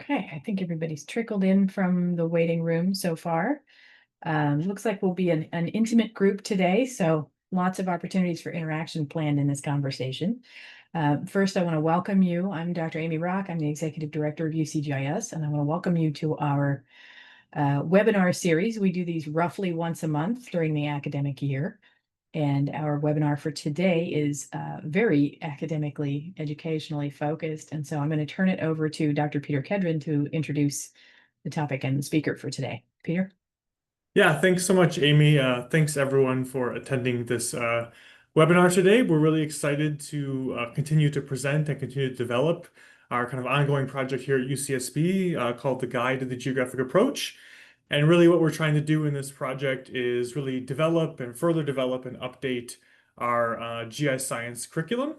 Okay, I think everybody's trickled in from the waiting room so far. Looks like we'll be an intimate group today, so lots of opportunities for interaction planned in this conversation. First, I want to welcome you. I'm Dr. Amy Rock. I'm the Executive Director of UCGIS, and I want to welcome you to our webinar series. We do these roughly once a month during the academic year. And our webinar for today is very academically, educationally focused. And so I'm going to turn it over to Dr. Peter Kedron to introduce the topic and the speaker for today. Peter? Yeah, thanks so much, Amy. Thanks everyone for attending this webinar today. We're really excited to continue to present and continue to develop our kind of ongoing project here at UCSB called the Guide to the Geographic Approach. And really what we're trying to do in this project is really develop and further develop and update our GIScience curriculum.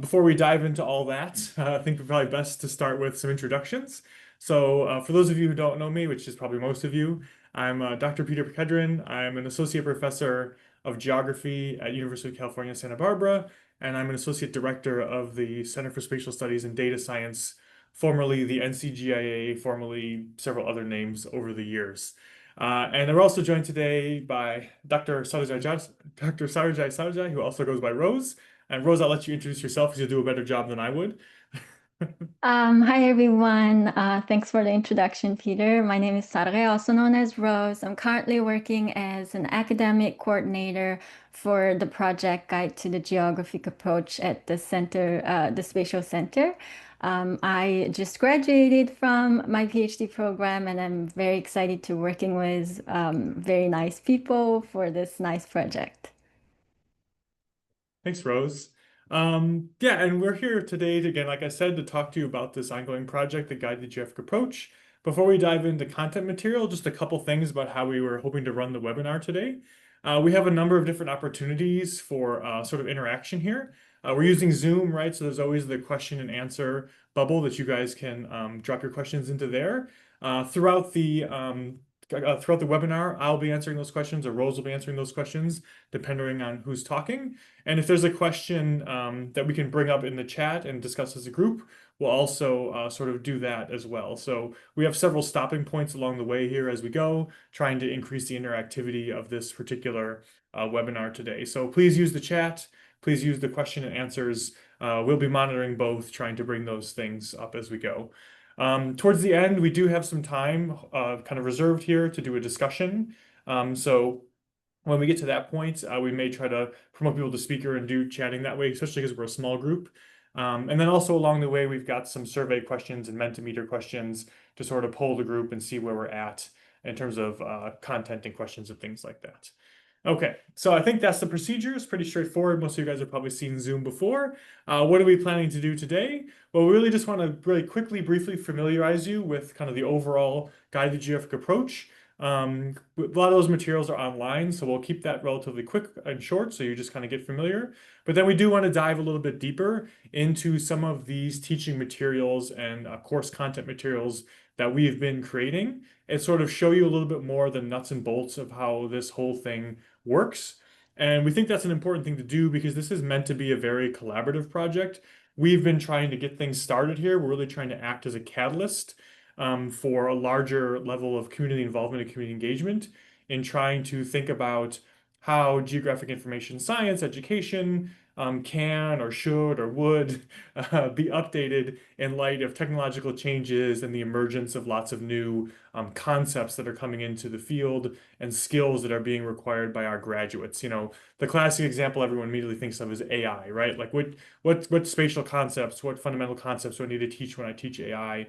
Before we dive into all that, I think we're probably best to start with some introductions. So for those of you who don't know me, which is probably most of you, I'm Dr. Peter Kedron. I'm an associate professor of geography at University of California, Santa Barbara, and I'm an associate director of the Center for Spatial Studies and Data Science, formerly the NCGIA, formerly several other names over the years. And we're also joined today by Dr. Sarajai Sarajai, who also goes by Rose. And Rose, I'll let you introduce yourself because you'll do a better job than I would. Hi everyone. Thanks for the introduction, Peter. My name is Sarre, also known as Rose. I'm currently working as an academic coordinator for the project Guide to the Geographic Approach at the center, the Spatial Center. I just graduated from my PhD program, and I'm very excited to working with very nice people for this nice project. Thanks, Rose. Yeah, and we're here today to, again, like I said, to talk to you about this ongoing project, the Guide to Geographic Approach. Before we dive into content material, just a couple things about how we were hoping to run the webinar today. We have a number of different opportunities for sort of interaction here. We're using Zoom, right? So there's always the question and answer bubble that you guys can drop your questions into there. Throughout the webinar, I'll be answering those questions, or Rose will be answering those questions, depending on who's talking. And if there's a question that we can bring up in the chat and discuss as a group, we'll also sort of do that as well. So we have several stopping points along the way here as we go, trying to increase the interactivity of this particular webinar today. So please use the chat. Please use the question and answers. We'll be monitoring both, trying to bring those things up as we go. Towards the end, we do have some time kind of reserved here to do a discussion. So when we get to that point, we may try to promote people to speaker and do chatting that way, especially because we're a small group. And then also along the way, we've got some survey questions and Mentimeter questions to sort of poll the group and see where we're at in terms of content and questions and things like that. Okay, so I think that's the procedure. It's pretty straightforward. Most of you guys have probably seen Zoom before. What are we planning to do today? Well, we really just want to really quickly, briefly familiarize you with kind of the overall Guide to Geographic Approach. A lot of those materials are online, so we'll keep that relatively quick and short so you just kind of get familiar. But then we do want to dive a little bit deeper into some of these teaching materials and course content materials that we've been creating and sort of show you a little bit more the nuts and bolts of how this whole thing works. And we think that's an important thing to do because this is meant to be a very collaborative project. We've been trying to get things started here. We're really trying to act as a catalyst for a larger level of community involvement and community engagement in trying to think about how geographic information science education can or should or would be updated in light of technological changes and the emergence of lots of new concepts that are coming into the field and skills that are being required by our graduates. You know, the classic example everyone immediately thinks of is AI, right? Like what spatial concepts, what fundamental concepts do I need to teach when I teach AI?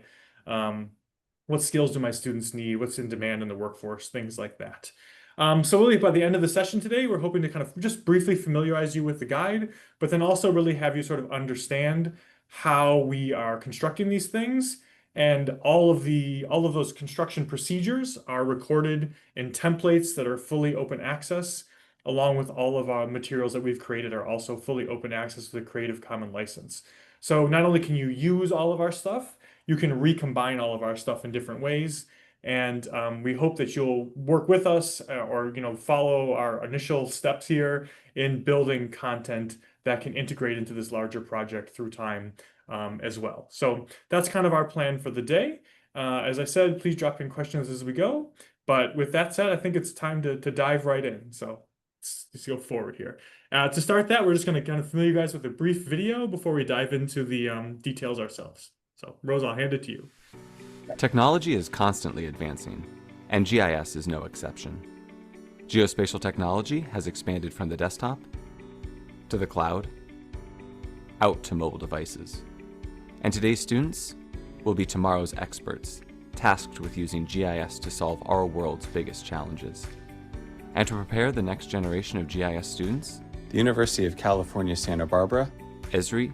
What skills do my students need? What's in demand in the workforce? Things like that. So really by the end of the session today, we're hoping to kind of just briefly familiarize you with the guide, but then also really have you sort of understand how we are constructing these things. And all of those construction procedures are recorded in templates that are fully open access, along with all of our materials that we've created are also fully open access with a Creative Commons license. So not only can you use all of our stuff, you can recombine all of our stuff in different ways. And we hope that you'll work with us or follow our initial steps here in building content that can integrate into this larger project through time as well. So that's kind of our plan for the day. As I said, please drop in questions as we go. But with that said, I think it's time to dive right in. So let's go forward here. To start that, we're just going to kind of familiar you guys with a brief video before we dive into the details ourselves. So Rose, I'll hand it to you. Technology is constantly advancing, and GIS is no exception. Geospatial technology has expanded from the desktop to the cloud, out to mobile devices. And today's students will be tomorrow's experts, tasked with using GIS to solve our world's biggest challenges. And to prepare the next generation of GIS students, the University of California, Santa Barbara, Esri,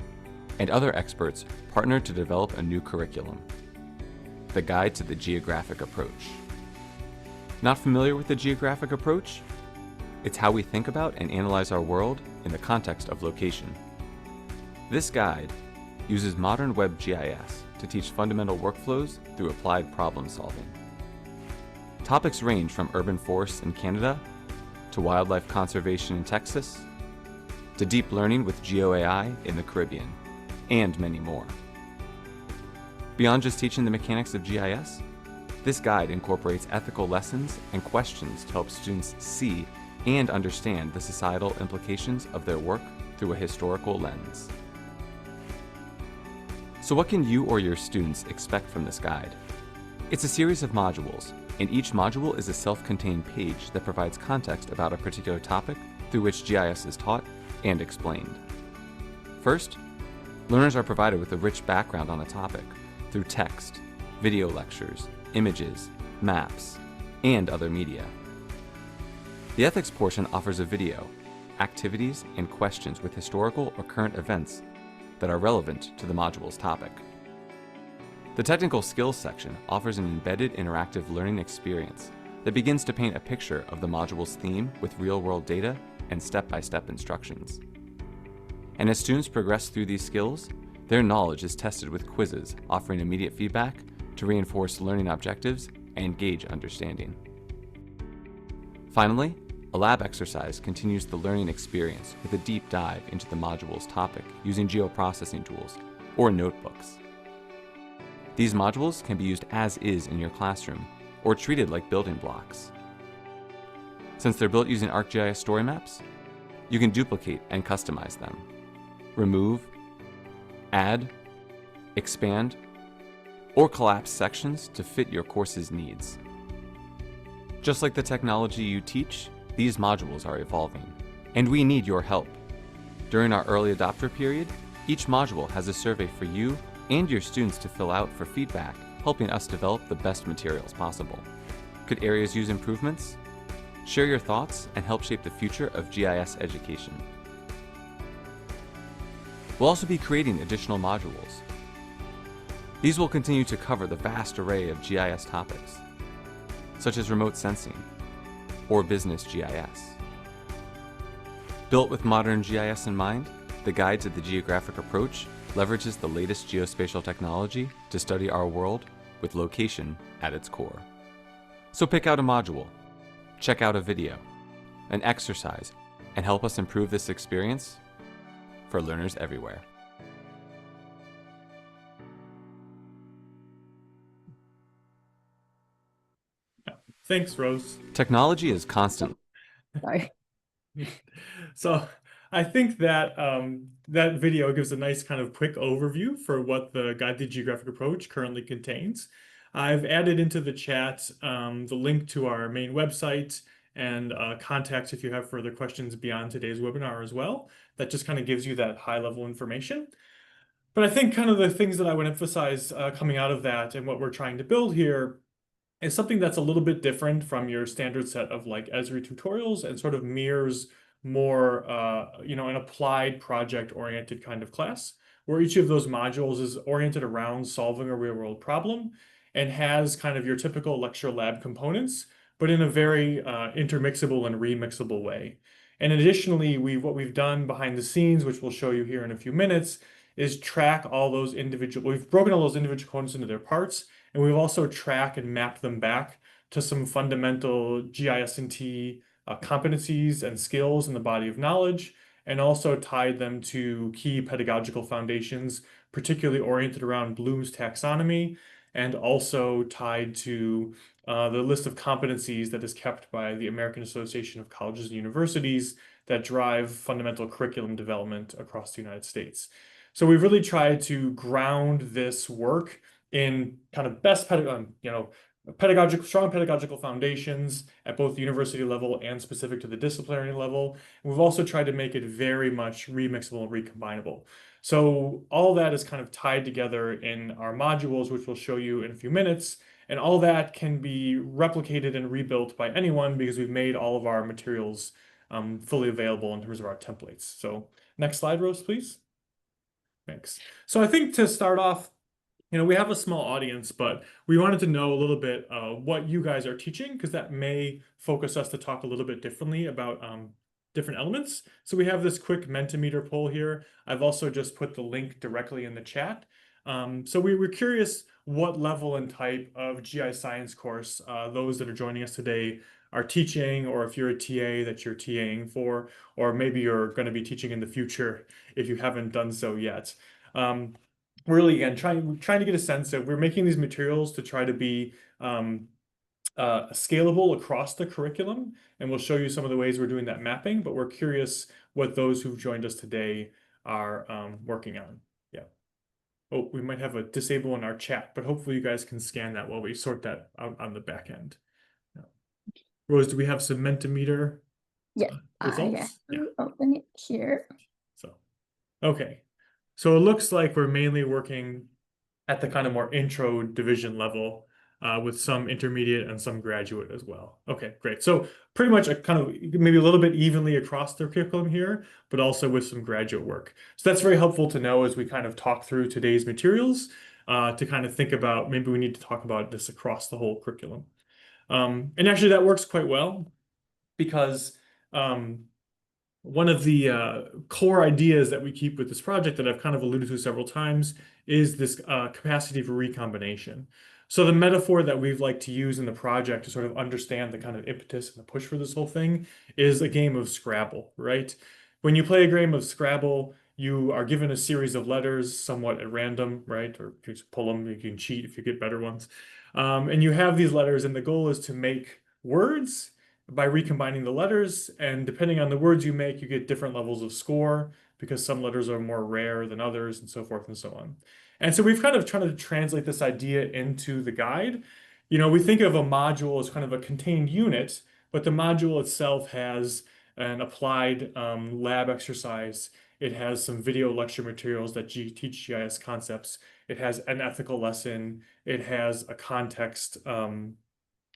and other experts partnered to develop a new curriculum, the Guide to the Geographic Approach. Not familiar with the Geographic Approach? It's how we think about and analyze our world in the context of location. This guide uses modern web GIS to teach fundamental workflows through applied problem solving. Topics range from urban forests in Canada, to wildlife conservation in Texas, to deep learning with GeoAI in the Caribbean, and many more. Beyond just teaching the mechanics of GIS, this guide incorporates ethical lessons and questions to help students see and understand the societal implications of their work through a historical lens. So what can you or your students expect from this guide? It's a series of modules, and each module is a self-contained page that provides context about a particular topic through which GIS is taught and explained. First, learners are provided with a rich background on a topic through text, video lectures, images, maps, and other media. The ethics portion offers a video, activities, and questions with historical or current events that are relevant to the module's topic. The technical skills section offers an embedded interactive learning experience that begins to paint a picture of the module's theme with real-world data and step-by-step instructions. And as students progress through these skills, their knowledge is tested with quizzes offering immediate feedback to reinforce learning objectives and gauge understanding. Finally, a lab exercise continues the learning experience with a deep dive into the module's topic using geoprocessing tools or notebooks. These modules can be used as is in your classroom or treated like building blocks. Since they're built using ArcGIS story maps, you can duplicate and customize them, remove, add, expand, or collapse sections to fit your course's needs. Just like the technology you teach, these modules are evolving, and we need your help. During our early adopter period, each module has a survey for you and your students to fill out for feedback, helping us develop the best materials possible. Could areas use improvements? Share your thoughts and help shape the future of GIS education. We'll also be creating additional modules. These will continue to cover the vast array of GIS topics, such as remote sensing or business GIS. Built with modern GIS in mind, the Guide to the Geographic Approach leverages the latest geospatial technology to study our world with location at its core. So pick out a module, check out a video, an exercise, and help us improve this experience for learners everywhere. Thanks, Rose. Technology is constant. Sorry. So I think that that video gives a nice kind of quick overview for what the Guide to Geographic Approach currently contains. I've added into the chat the link to our main website and contacts if you have further questions beyond today's webinar as well. That just kind of gives you that high-level information. But I think kind of the things that I would emphasize coming out of that and what we're trying to build here is something that's a little bit different from your standard set of like Esri tutorials and sort of mirrors more, an applied project-oriented kind of class, where each of those modules is oriented around solving a real-world problem and has kind of your typical lecture lab components, but in a very intermixable and remixable way. And additionally, what we've done behind the scenes, which we'll show you here in a few minutes, is track all those we've broken all those individual components into their parts, and we've also tracked and mapped them back to some fundamental GIS&T competencies and skills in the body of knowledge. and also tied them to key pedagogical foundations, particularly oriented around Bloom's taxonomy, and also tied to the list of competencies that is kept by the American Association of Colleges and Universities that drive fundamental curriculum development across the United States. So we've really tried to ground this work in kind of strong pedagogical foundations at both the university level and specific to the disciplinary level. And we've also tried to make it very much remixable and recombinable. So all that is kind of tied together in our modules, which we'll show you in a few minutes. And all that can be replicated and rebuilt by anyone because we've made all of our materials fully available in terms of our templates. So next slide, Rose, please. Thanks. So I think to start off, we have a small audience, but we wanted to know a little bit what you guys are teaching, because that may focus us to talk a little bit differently about different elements. So we have this quick Mentimeter poll here. I've also just put the link directly in the chat. So we were curious what level and type of GIScience course those that are joining us today are teaching, or if you're a TA that you're TAing for, or maybe you're going to be teaching in the future if you haven't done so yet. Really, again, trying to get a sense of, we're making these materials to try to be scalable across the curriculum, and we'll show you some of the ways we're doing that mapping, but we're curious what those who've joined us today are working on. Yeah. Oh, we might have a disable in our chat, but hopefully you guys can scan that while we sort that out on the back end. Yeah. Rose, do we have some Mentimeter results? Yeah. Open it here. So, okay. So it looks like we're mainly working at the kind of more intro division level with some intermediate and some graduate as well. Okay, great. So pretty much a kind of maybe a little bit evenly across the curriculum here, but also with some graduate work. So that's very helpful to know as we kind of talk through today's materials to kind of think about, maybe we need to talk about this across the whole curriculum. And actually that works quite well, because one of the core ideas that we keep with this project that I've kind of alluded to several times is this capacity for recombination. So the metaphor that we've liked to use in the project to sort of understand the kind of impetus and the push for this whole thing is a game of Scrabble, right? When you play a game of Scrabble, you are given a series of letters somewhat at random, right? Or you just pull them, you can cheat if you get better ones. And you have these letters, and the goal is to make words by recombining the letters, and depending on the words you make, you get different levels of score, because some letters are more rare than others, and so forth and so on. And so we've kind of tried to translate this idea into the guide. We think of a module as kind of a contained unit, but the module itself has an applied lab exercise. It has some video lecture materials that teach GIS concepts. It has an ethical lesson. It has a context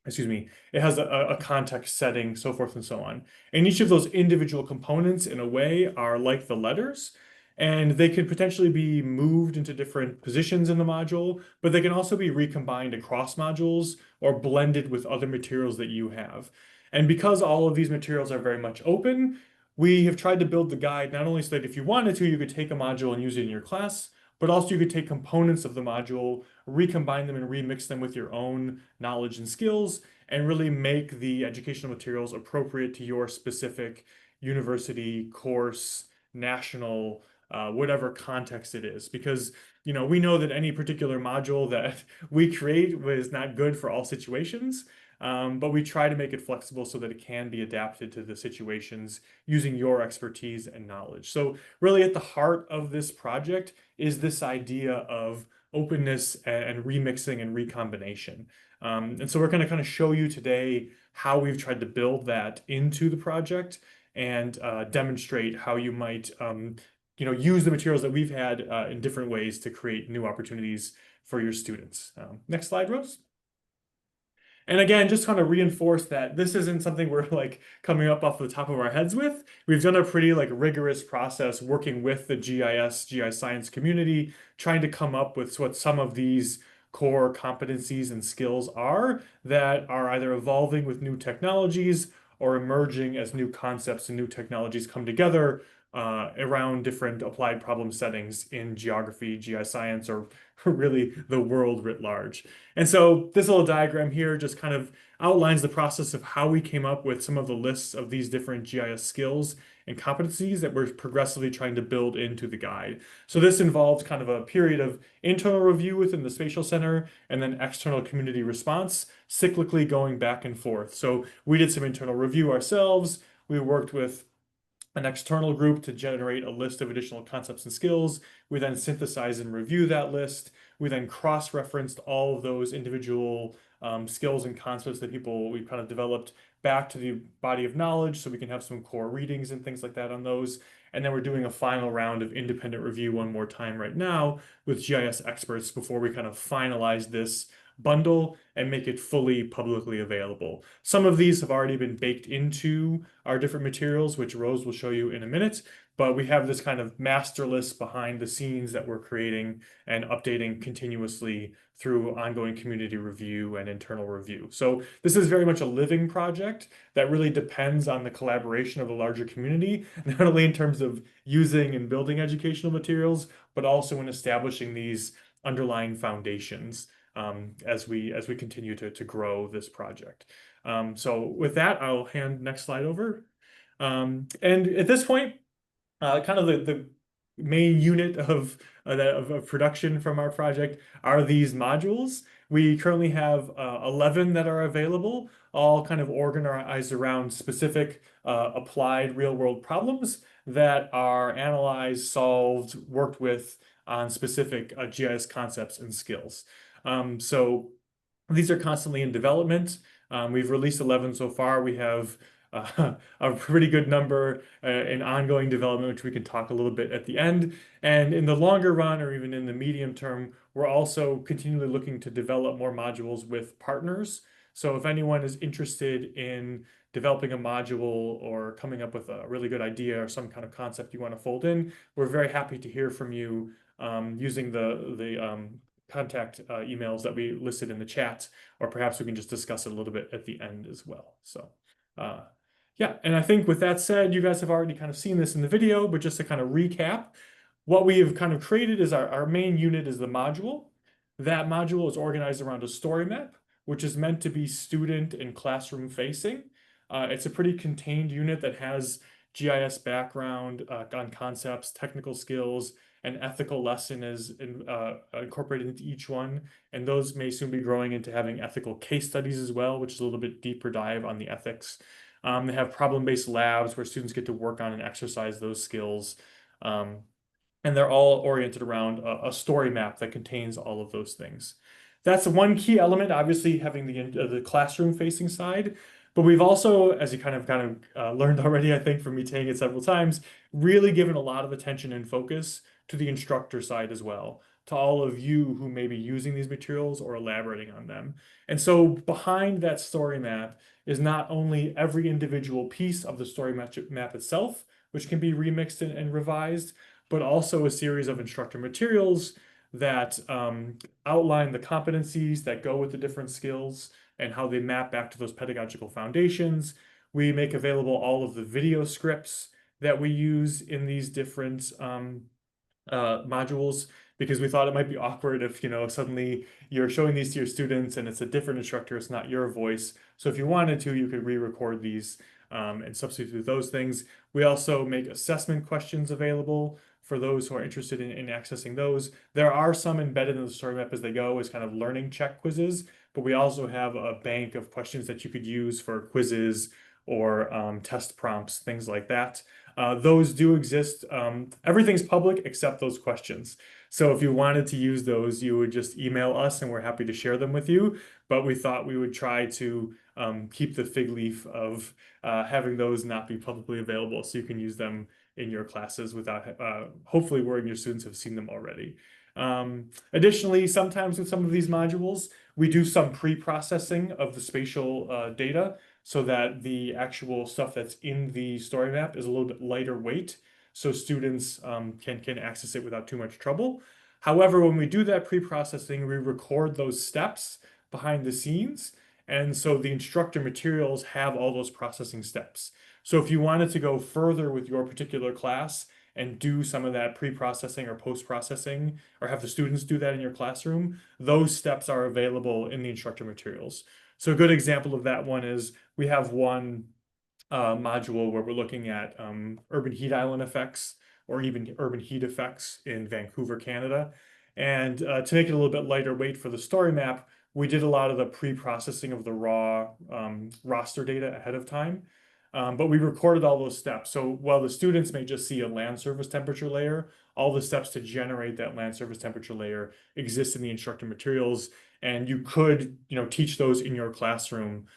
it has a context setting, so forth and so on. And each of those individual components, in a way, are like the letters, and they could potentially be moved into different positions in the module, but they can also be recombined across modules or blended with other materials that you have. And because all of these materials are very much open, we have tried to build the guide not only so that if you wanted to, you could take a module and use it in your class, but also you could take components of the module, recombine them and remix them with your own knowledge and skills, and really make the educational materials appropriate to your specific university, course, national, whatever context it is. Because, we know that any particular module that we create is not good for all situations, but we try to make it flexible so that it can be adapted to the situations using your expertise and knowledge. So really at the heart of this project is this idea of openness and remixing and recombination. And so we're going to kind of show you today how we've tried to build that into the project and demonstrate how you might use the materials that we've had in different ways to create new opportunities for your students. Next slide, Rose. And again, just kind of reinforce that this isn't something we're like coming up off the top of our heads with. We've done a pretty like rigorous process working with the GIScience community, trying to come up with what some of these core competencies and skills are that are either evolving with new technologies or emerging as new concepts and new technologies come together around different applied problem settings in geography, GIScience, or really the world writ large. And so this little diagram here just kind of outlines the process of how we came up with some of the lists of these different GIS skills and competencies that we're progressively trying to build into the guide. So this involves kind of a period of internal review within the Spatial Center and then external community response, cyclically going back and forth. So we did some internal review ourselves. We worked with an external group to generate a list of additional concepts and skills. We then synthesize and review that list. We then cross-referenced all of those individual skills and concepts that we've kind of developed back to the body of knowledge so we can have some core readings and things like that on those. And then we're doing a final round of independent review one more time right now with GIS experts before we kind of finalize this bundle and make it fully publicly available. Some of these have already been baked into our different materials, which Rose will show you in a minute, but we have this kind of master list behind the scenes that we're creating and updating continuously through ongoing community review and internal review. So this is very much a living project that really depends on the collaboration of the larger community, not only in terms of using and building educational materials, but also in establishing these underlying foundations as we continue to grow this project. So with that, I'll hand next slide over. And at this point, kind of the main unit of production from our project are these modules. We currently have 11 that are available, all kind of organized around specific applied real-world problems that are analyzed, solved, worked with on specific GIS concepts and skills. So these are constantly in development. We've released 11 so far. We have a pretty good number in ongoing development, which we can talk a little bit at the end. And in the longer run, or even in the medium term, we're also continually looking to develop more modules with partners. So if anyone is interested in developing a module or coming up with a really good idea or some kind of concept you want to fold in, we're very happy to hear from you using the contact emails that we listed in the chat, or perhaps we can just discuss it a little bit at the end as well. So yeah, and I think with that said, you guys have already kind of seen this in the video, but just to kind of recap, what we have kind of created is our main unit is the module. That module is organized around a story map, which is meant to be student and classroom facing. It's a pretty contained unit that has GIS background on concepts, technical skills, an ethical lesson is incorporated into each one, and those may soon be growing into having ethical case studies as well, which is a little bit deeper dive on the ethics. They have problem-based labs where students get to work on and exercise those skills. And they're all oriented around a story map that contains all of those things. That's one key element, obviously having the classroom-facing side. But we've also, as you kind of learned already, I think from me saying it several times, really given a lot of attention and focus to the instructor side as well, to all of you who may be using these materials or elaborating on them. And so behind that story map is not only every individual piece of the story map itself, which can be remixed and revised, but also a series of instructor materials that outline the competencies that go with the different skills and how they map back to those pedagogical foundations. We make available all of the video scripts that we use in these different modules, because we thought it might be awkward if, suddenly you're showing these to your students and it's a different instructor, it's not your voice. So if you wanted to, you could re-record these and substitute those things. We also make assessment questions available for those who are interested in accessing those. There are some embedded in the story map as they go as kind of learning check quizzes, but we also have a bank of questions that you could use for quizzes or test prompts, things like that. Those do exist. Everything's public except those questions. So if you wanted to use those, you would just email us and we're happy to share them with you. But we thought we would try to keep the fig leaf of having those not be publicly available so you can use them in your classes without hopefully worrying your students have seen them already. Additionally, sometimes with some of these modules, we do some pre-processing of the spatial data so that the actual stuff that's in the story map is a little bit lighter weight, so students can access it without too much trouble. However, when we do that pre-processing, we record those steps behind the scenes, And so the instructor materials have all those processing steps. So if you wanted to go further with your particular class and do some of that pre-processing or post-processing, or have the students do that in your classroom, those steps are available in the instructor materials. So a good example of that one is we have one module where we're looking at urban heat island effects or even urban heat effects in Vancouver, Canada. And to make it a little bit lighter weight for the story map, we did a lot of the pre-processing of the raw roster data ahead of time. But we recorded all those steps. So while the students may just see a land surface temperature layer, all the steps to generate that land surface temperature layer exist in the instructor materials. And you could, teach those in your classroom,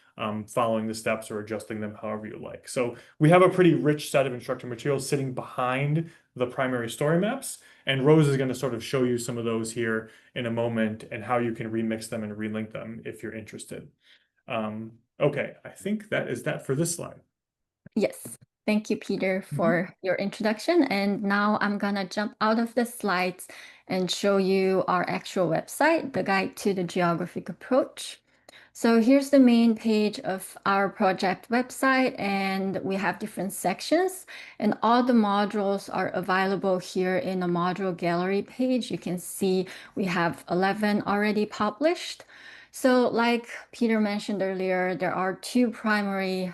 following the steps or adjusting them however you like. So we have a pretty rich set of instructor materials sitting behind the primary story maps. And Rose is going to sort of show you some of those here in a moment and how you can remix them and relink them if you're interested. Okay, I think that is that for this slide. Yes, thank you, Peter, for your introduction. And now I'm gonna jump out of the slides and show you our actual website, the Guide to the Geographic Approach. So here's the main page of our project website, and we have different sections, and all the modules are available here in the module gallery page. You can see we have 11 already published. So like Peter mentioned earlier, there are two primary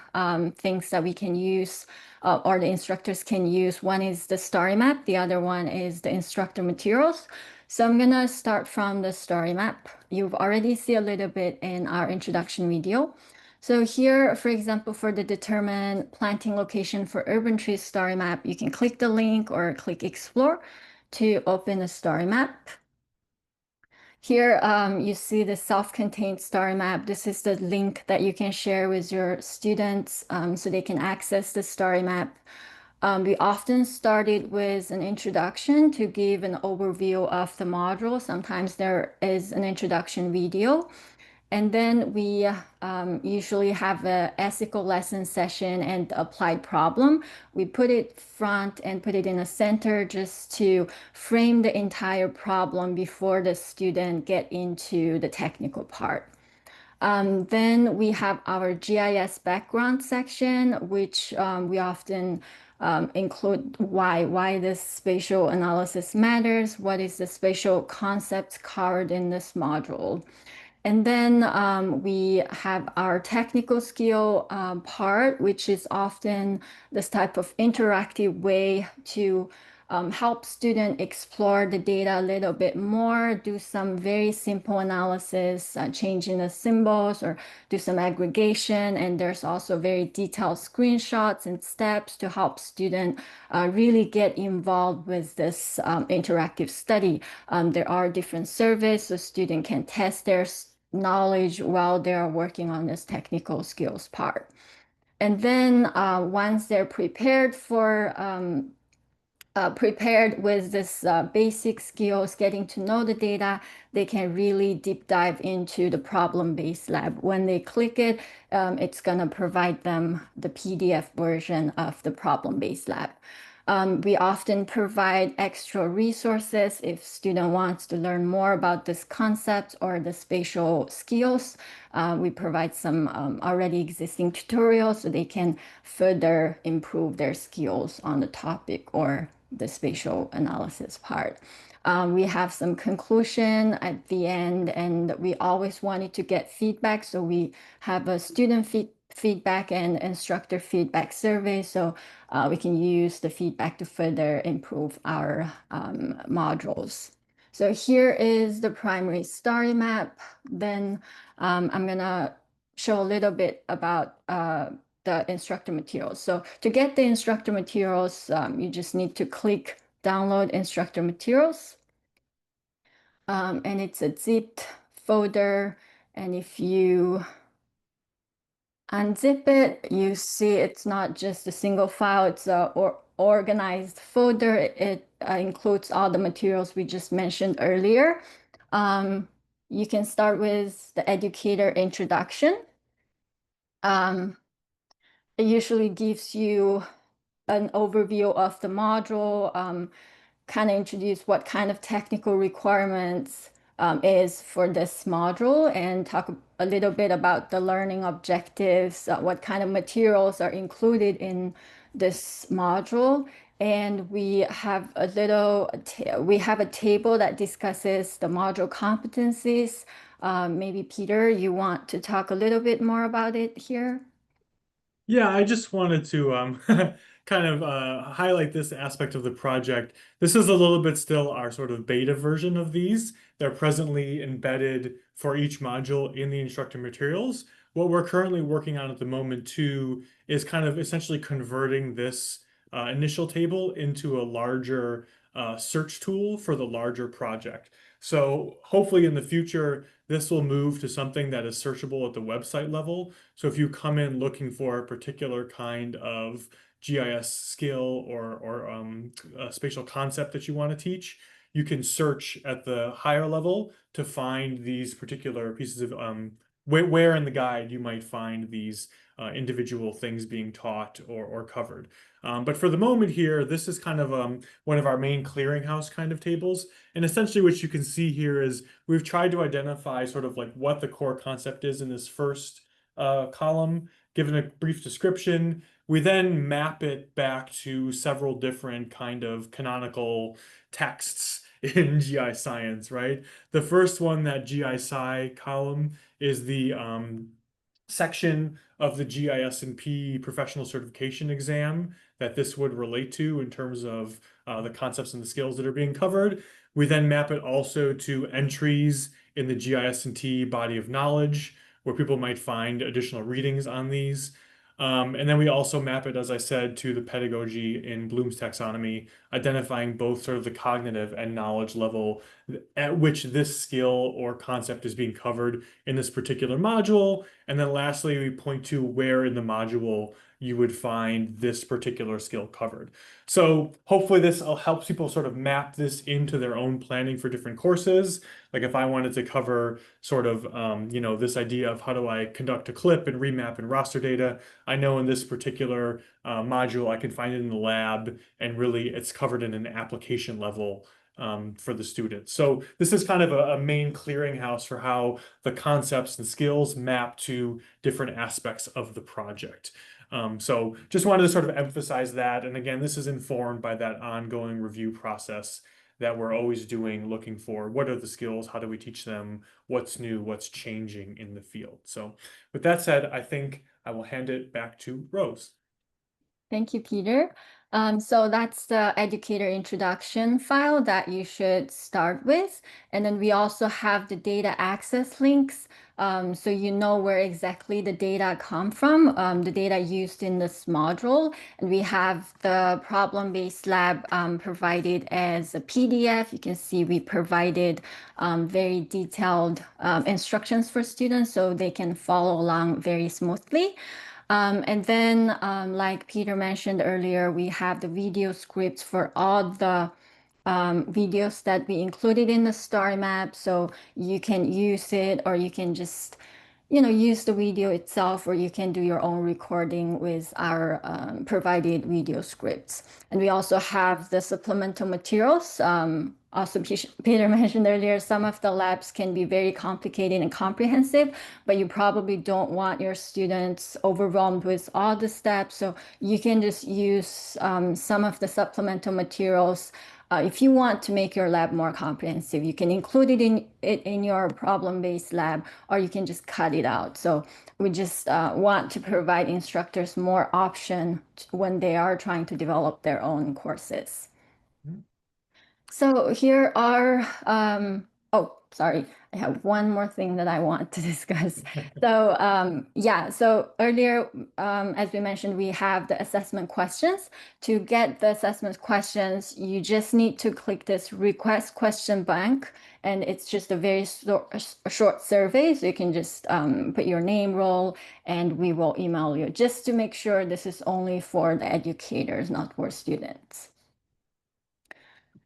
things that we can use or the instructors can use. One is the story map. The other one is the instructor materials. So I'm gonna start from the story map. You've already seen a little bit in our introduction video. So here, for example, for the determine planting location for urban trees story map, you can click the link or click explore to open the story map. Here you see the self-contained story map. This is the link that you can share with your students so they can access the story map. We often started with an introduction to give an overview of the module. Sometimes there is an introduction video. And then we usually have a ethical lesson session and applied problem. We put it front and put it in the center just to frame the entire problem before the student get into the technical part. Then we have our GIS background section, which we often include why this spatial analysis matters, what is the spatial concepts covered in this module. And then we have our technical skill part, which is often this type of interactive way to help students explore the data a little bit more, do some very simple analysis, changing the symbols or do some aggregation. And there's also very detailed screenshots and steps to help students really get involved with this interactive study. There are different surveys so students can test their knowledge while they're working on this technical skills part. And then once they're prepared with this basic skills, getting to know the data, they can really deep dive into the problem-based lab. When they click it, it's gonna provide them the PDF version of the problem-based lab. We often provide extra resources if student wants to learn more about this concept or the spatial skills. We provide some already existing tutorials so they can further improve their skills on the topic or the spatial analysis part. We have some conclusion at the end, and we always wanted to get feedback. So we have a student feedback and instructor feedback survey. So we can use the feedback to further improve our modules. So here is the primary story map. Then I'm gonna show a little bit about the instructor materials. So to get the instructor materials, you just need to click download instructor materials. And it's a zipped folder. And if you unzip it, you see it's not just a single file, it's a organized folder. It includes all the materials we just mentioned earlier. You can start with the educator introduction. It usually gives you an overview of the module, kind of introduce what kind of technical requirements is for this module and talk a little bit about the learning objectives, what kind of materials are included in this module. And we have a table that discusses the module competencies. Maybe Peter, you want to talk a little bit more about it here? Yeah, I just wanted to kind of highlight this aspect of the project. This is a little bit still our sort of beta version of these. They're presently embedded for each module in the instructor materials. What we're currently working on at the moment too is kind of essentially converting this initial table into a larger search tool for the larger project. So hopefully in the future, this will move to something that is searchable at the website level. So if you come in looking for a particular kind of GIS skill or a spatial concept that you want to teach, you can search at the higher level to find these particular pieces of where in the guide you might find these individual things being taught or covered. But for the moment here, this is kind of one of our main clearinghouse kind of tables. And essentially what you can see here is we've tried to identify sort of like what the core concept is in this first column, given a brief description. We then map it back to several different kind of canonical texts in GIScience, right? The first one, that GISci column, is the section of the GIS&P professional certification exam that this would relate to in terms of the concepts and the skills that are being covered. We then map it also to entries in the GIS&T body of knowledge, where people might find additional readings on these. And then we also map it, as I said, to the pedagogy in Bloom's taxonomy, identifying both sort of the cognitive and knowledge level at which this skill or concept is being covered in this particular module. And then lastly, we point to where in the module you would find this particular skill covered. So hopefully this helps people sort of map this into their own planning for different courses. Like if I wanted to cover sort of, this idea of how do I conduct a clip and remap and roster data, I know in this particular module, I can find it in the lab, and really it's covered in an application level for the students. So this is kind of a main clearinghouse for how the concepts and skills map to different aspects of the project. So just wanted to sort of emphasize that. And again, this is informed by that ongoing review process that we're always doing, looking for what are the skills, how do we teach them, what's new, what's changing in the field. So with that said, I think I will hand it back to Rose. Thank you, Peter. So that's the educator introduction file that you should start with. And then we also have the data access links. So you know where exactly the data come from, the data used in this module. And we have the problem-based lab provided as a PDF. You can see we provided very detailed instructions for students so they can follow along very smoothly. And then, like Peter mentioned earlier, we have the video scripts for all the videos that we included in the story map. So you can use it, or you can just, use the video itself, or you can do your own recording with our provided video scripts. And we also have the supplemental materials. Also, Peter mentioned earlier, some of the labs can be very complicated and comprehensive, but you probably don't want your students overwhelmed with all the steps. So you can just use some of the supplemental materials. If you want to make your lab more comprehensive, you can include it in your problem-based lab, or you can just cut it out. So we just want to provide instructors more option when they are trying to develop their own courses. So here are, oh, sorry, I have one more thing that I want to discuss. So yeah, so earlier, as we mentioned, we have the assessment questions. To get the assessment questions, you just need to click this request question bank, and it's just a very short survey. So you can just put your name, role, and we will email you, just to make sure this is only for the educators, not for students.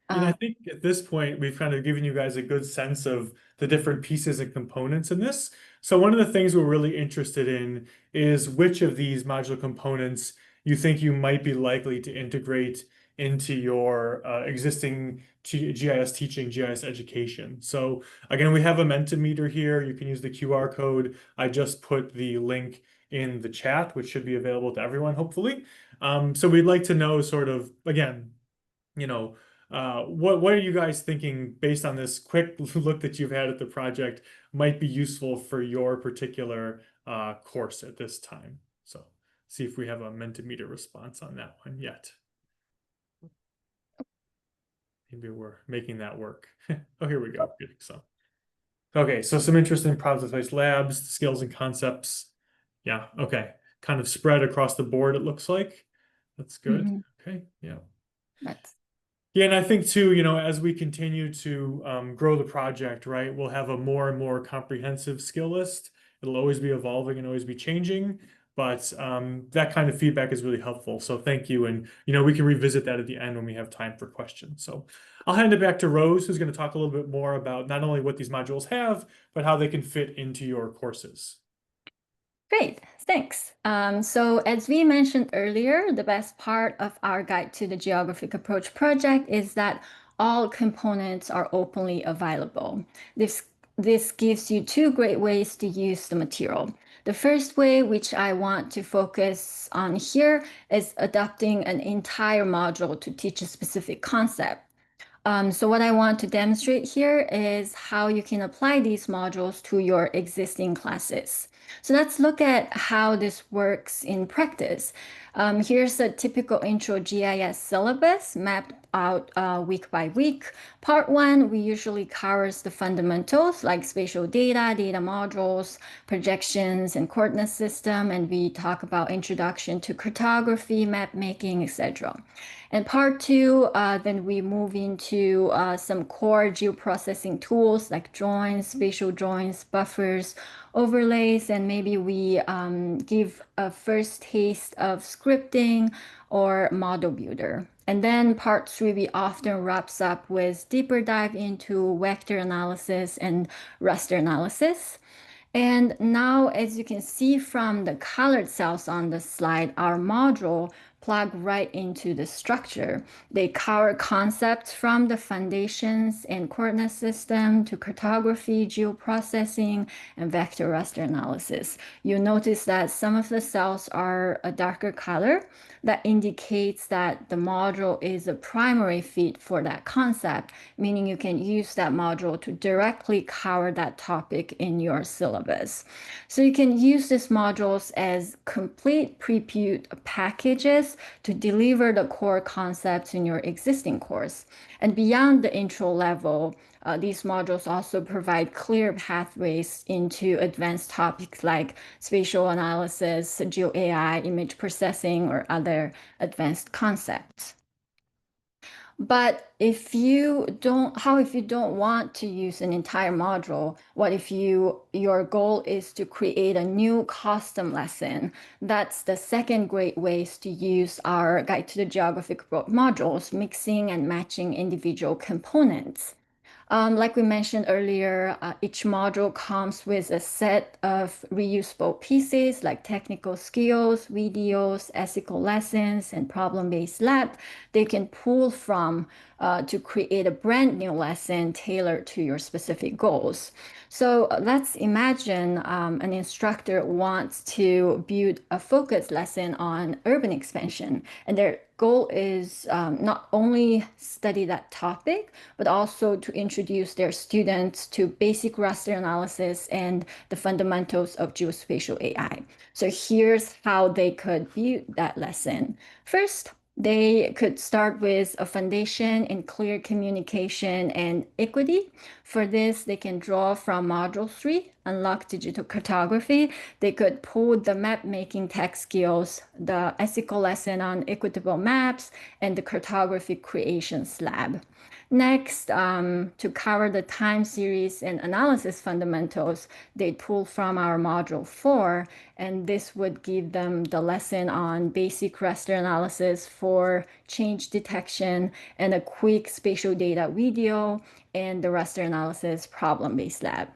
And I think at this point, we've kind of given you guys a good sense of the different pieces and components in this. So one of the things we're really interested in is which of these modular components you think you might be likely to integrate into your existing GIS teaching, GIS education. So again, we have a Mentimeter here. You can use the QR code. I just put the link in the chat, which should be available to everyone, hopefully. So we'd like to know sort of, again, what are you guys thinking based on this quick look that you've had at the project might be useful for your particular course at this time? So see if we have a Mentimeter response on that one yet. Maybe we're making that work. Oh, here we go. Good. So, okay, so some interesting project-based labs, skills and concepts. Yeah, okay. Kind of spread across the board, it looks like. That's good. Okay, yeah. Yeah, and I think too, as we continue to grow the project, right, we'll have a more and more comprehensive skill list. It'll always be evolving and always be changing, but that kind of feedback is really helpful. So thank you, and we can revisit that at the end when we have time for questions. So I'll hand it back to Rose, who's going to talk a little bit more about not only what these modules have, but how they can fit into your courses. Great, thanks. So as we mentioned earlier, the best part of our Guide to the Geographic Approach project is that all components are openly available. This gives you two great ways to use the material. The first way, which I want to focus on here, is adapting an entire module to teach a specific concept. So what I want to demonstrate here is how you can apply these modules to your existing classes. So let's look at how this works in practice. Here's a typical intro GIS syllabus mapped out week by week. Part 1, we usually covers the fundamentals like spatial data, data modules, projections, and coordinate system, and we talk about introduction to cartography, map making, etc. And part 2, then we move into some core geoprocessing tools like joins, spatial joins, buffers, overlays, and maybe we give a first taste of scripting or model builder. And then part 3, we often wraps up with deeper dive into vector analysis and raster analysis. And now, as you can see from the colored cells on the slide, our module plug right into the structure. They cover concepts from the foundations and coordinate system to cartography, geoprocessing, and vector raster analysis. You notice that some of the cells are a darker color. That indicates that the module is a primary fit for that concept, meaning you can use that module to directly cover that topic in your syllabus. So you can use these modules as complete prebuilt packages to deliver the core concepts in your existing course. And beyond the intro level, these modules also provide clear pathways into advanced topics like spatial analysis, geo AI, image processing, or other advanced concepts. But if you don't want to use an entire module, what if your goal is to create a new custom lesson? That's the second great ways to use our Guide to the Geographic Approach modules, mixing and matching individual components. Like we mentioned earlier, each module comes with a set of reusable pieces like technical skills, videos, ethical lessons, and problem-based lab they can pull from to create a brand new lesson tailored to your specific goals. So let's imagine an instructor wants to build a focused lesson on urban expansion, and their goal is not only study that topic, but also to introduce their students to basic raster analysis and the fundamentals of geospatial AI. So here's how they could build that lesson. First, they could start with a foundation in clear communication and equity. For this, they can draw from Module 3, Unlock Digital Cartography. They could pull the map-making tech skills, the ethical lesson on equitable maps, and the cartography creations lab. Next, to cover the time series and analysis fundamentals, they pull from our Module 4, and this would give them the lesson on basic raster analysis for change detection and a quick spatial data video and the raster analysis problem-based lab.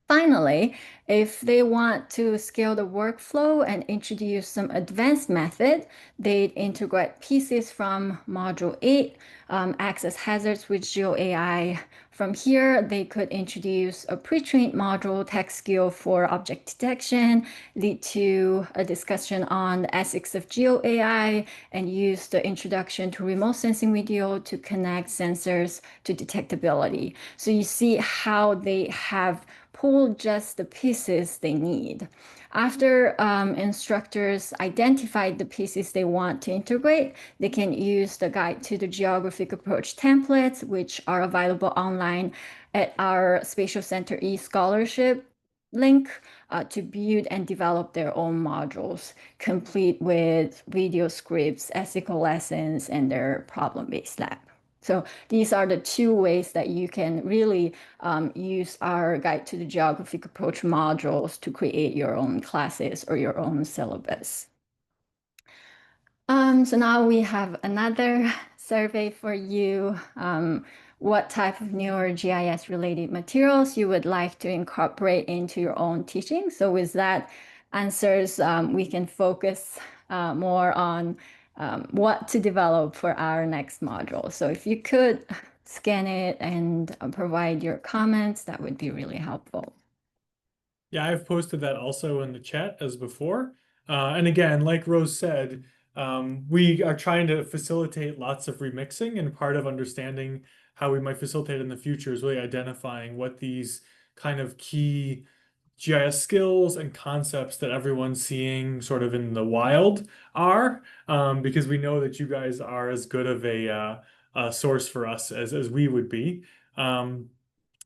Finally, if they want to scale the workflow and introduce some advanced method, they'd integrate pieces from Module 8, access hazards with GeoAI. From here, they could introduce a pre-trained module tech skill for object detection, lead to a discussion on the ethics of GeoAI, and use the introduction to remote sensing video to connect sensors to detectability. So you see how they have pulled just the pieces they need. After instructors identify the pieces they want to integrate, they can use the Guide to the Geographic Approach templates, which are available online at our Spatial Center e-scholarship link to build and develop their own modules, complete with video scripts, ethical lessons, and their problem-based lab. So these are the two ways that you can really use our Guide to the Geographic Approach modules to create your own classes or your own syllabus. So now we have another survey for you. What type of newer GIS related materials you would like to incorporate into your own teaching. So with that answers, we can focus more on what to develop for our next module. So if you could scan it and provide your comments, that would be really helpful. Yeah, I've posted that also in the chat as before. And again, like Rose said, we are trying to facilitate lots of remixing, and part of understanding how we might facilitate in the future is really identifying what these kind of key GIS skills and concepts that everyone's seeing sort of in the wild are, because we know that you guys are as good of a source for us as we would be. And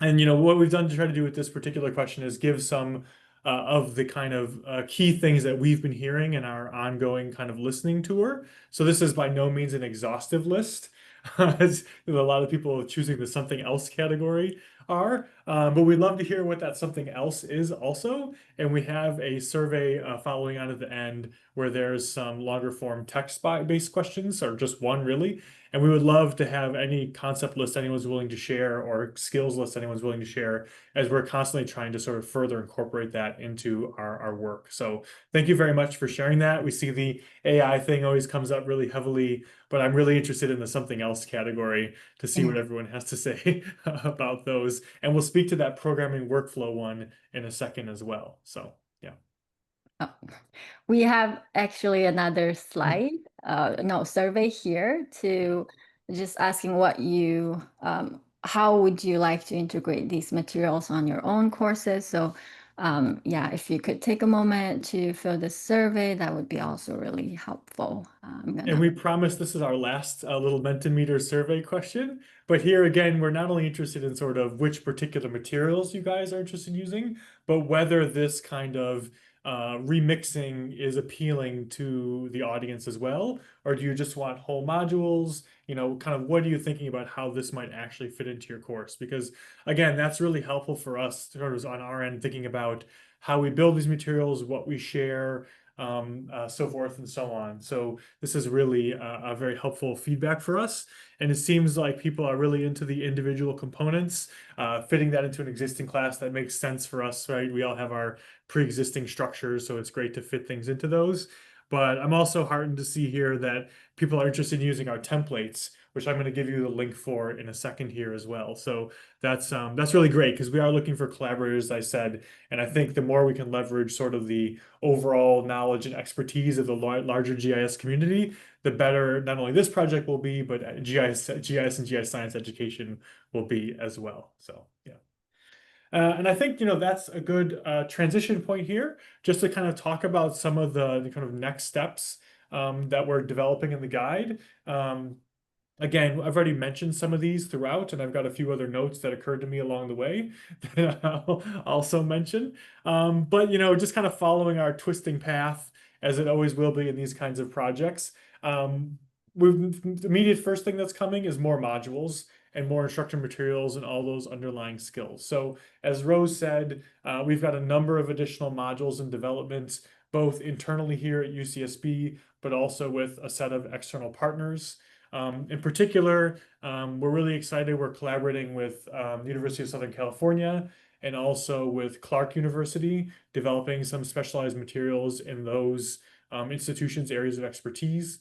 what we've done to try to do with this particular question is give some of the kind of key things that we've been hearing in our ongoing kind of listening tour. So this is by no means an exhaustive list, as a lot of people choosing the something else category are. But we'd love to hear what that something else is also. And we have a survey following on at the end where there's some longer form text-based questions, or just one really. And we would love to have any concept list anyone's willing to share, or skills list anyone's willing to share, as we're constantly trying to sort of further incorporate that into our work. So thank you very much for sharing that. We see the AI thing always comes up really heavily, but I'm really interested in the something else category to see what everyone has to say about those. And we'll speak to that programming workflow one in a second as well. So yeah. Oh, we have actually another slide, survey here to just asking what you, how would you like to integrate these materials on your own courses? So yeah, if you could take a moment to fill this survey, that would be also really helpful. And we promise this is our last little Mentimeter survey question. But here again, we're not only interested in sort of which particular materials you guys are interested in using, but whether this kind of remixing is appealing to the audience as well, or do you just want whole modules? Kind of what are you thinking about how this might actually fit into your course? Because again, that's really helpful for us sort of on our end, thinking about how we build these materials, what we share, so forth and so on. So this is really a very helpful feedback for us. And it seems like people are really into the individual components, fitting that into an existing class that makes sense for us, right? We all have our pre-existing structures, so it's great to fit things into those. But I'm also heartened to see here that people are interested in using our templates, which I'm going to give you the link for in a second here as well. So that's really great, because we are looking for collaborators, as I said, and I think the more we can leverage sort of the overall knowledge and expertise of the larger GIS community, the better not only this project will be, but GIS and GIScience education will be as well. So yeah. And I think, that's a good transition point here, just to kind of talk about some of the kind of next steps that we're developing in the guide. Again, I've already mentioned some of these throughout, and I've got a few other notes that occurred to me along the way that I'll also mention. But, just kind of following our twisting path, as it always will be in these kinds of projects. The immediate first thing that's coming is more modules and more instructor materials and all those underlying skills. So as Rose said, we've got a number of additional modules in development, both internally here at UCSB, but also with a set of external partners. In particular, we're really excited. We're collaborating with the University of Southern California and also with Clark University, developing some specialized materials in those institutions' areas of expertise.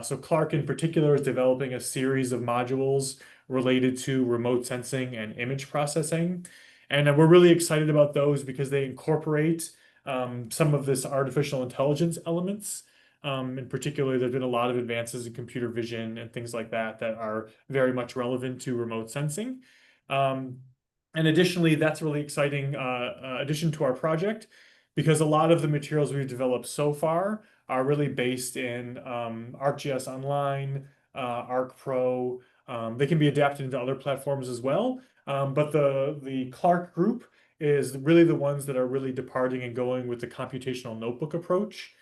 So Clark in particular is developing a series of modules related to remote sensing and image processing. And we're really excited about those because they incorporate some of this artificial intelligence elements. In particular, there's been a lot of advances in computer vision and things like that that are very much relevant to remote sensing. And additionally, that's a really exciting addition to our project because a lot of the materials we've developed so far are really based in ArcGIS Online, ArcPro. They can be adapted into other platforms as well. But the Clark group is really the ones that are really departing and going with the computational notebook approach.